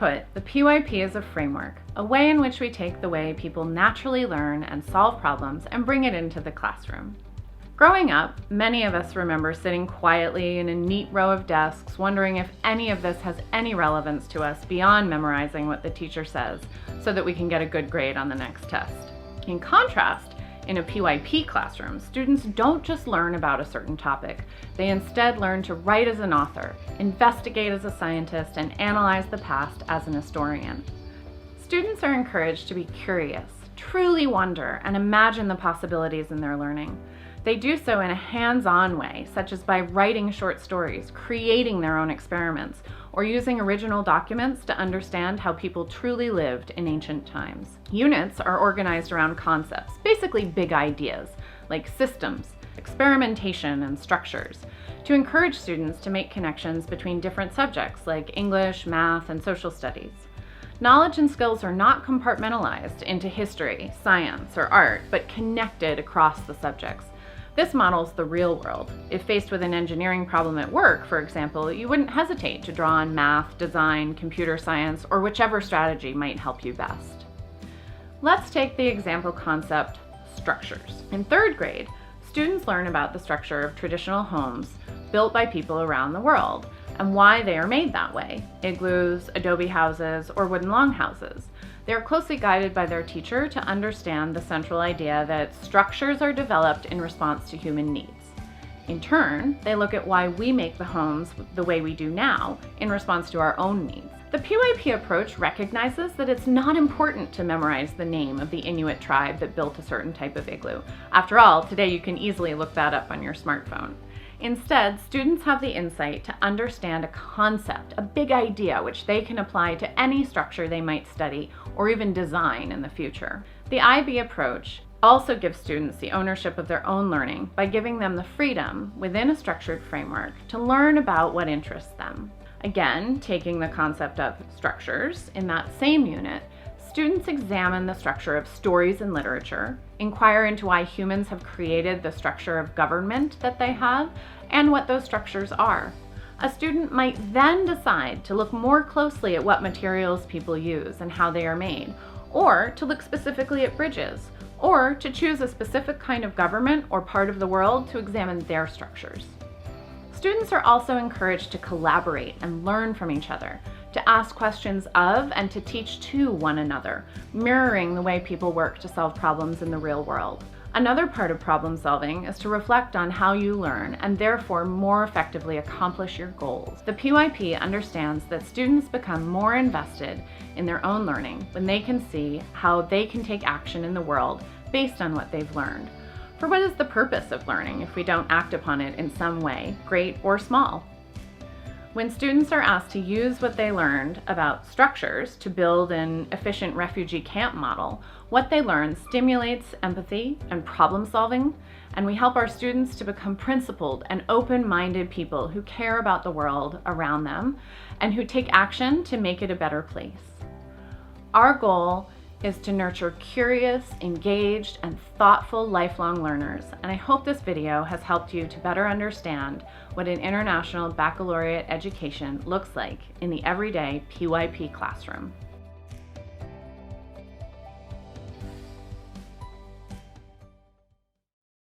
put, the PYP is a framework, a way in which we take the way people naturally learn and solve problems and bring it into the classroom. Growing up, many of us remember sitting quietly in a neat row of desks, wondering if any of this has any relevance to us beyond memorizing what the teacher says so that we can get a good grade on the next test. In contrast, in a PYP classroom, students don't just learn about a certain topic. They instead learn to write as an author, investigate as a scientist, and analyze the past as an historian. Students are encouraged to be curious, truly wonder, and imagine the possibilities in their learning. They do so in a hands-on way, such as by writing short stories, creating their own experiments, or using original documents to understand how people truly lived in ancient times. Units are organized around concepts, basically big ideas, like systems, experimentation, and structures, to encourage students to make connections between different subjects like English, math, and social studies. Knowledge and skills are not compartmentalized into history, science, or art, but connected across the subjects. This models the real world. If faced with an engineering problem at work, for example, you wouldn't hesitate to draw on math, design, computer science, or whichever strategy might help you best. Let's take the example concept, structures. In third grade, students learn about the structure of traditional homes built by people around the world and why they are made that way, igloos, adobe houses, or wooden longhouses. They are closely guided by their teacher to understand the central idea that structures are developed in response to human needs. In turn, they look at why we make the homes the way we do now in response to our own needs. The PYP approach recognizes that it's not important to memorize the name of the Inuit tribe that built a certain type of igloo. After all, today you can easily look that up on your smartphone. Instead, students have the insight to understand a concept, a big idea, which they can apply to any structure they might study or even design in the future. The IB approach also gives students the ownership of their own learning by giving them the freedom within a structured framework to learn about what interests them. Again, taking the concept of structures, in that same unit, students examine the structure of stories and literature, inquire into why humans have created the structure of government that they have, and what those structures are. A student might then decide to look more closely at what materials people use and how they are made, or to look specifically at bridges, or to choose a specific kind of government or part of the world to examine their structures. Students are also encouraged to collaborate and learn from each other, to ask questions of and to teach to one another, mirroring the way people work to solve problems in the real world. Another part of problem solving is to reflect on how you learn and therefore more effectively accomplish your goals. The PYP understands that students become more invested in their own learning when they can see how they can take action in the world based on what they've learned. For what is the purpose of learning if we don't act upon it in some way, great or small? When students are asked to use what they learned about structures to build an efficient refugee camp model, what they learn stimulates empathy and problem solving, and we help our students to become principled and open-minded people who care about the world around them and who take action to make it a better place. Our goal is to nurture curious, engaged, and thoughtful lifelong learners, and I hope this video has helped you to better understand what an international baccalaureate education looks like in the everyday PYP classroom.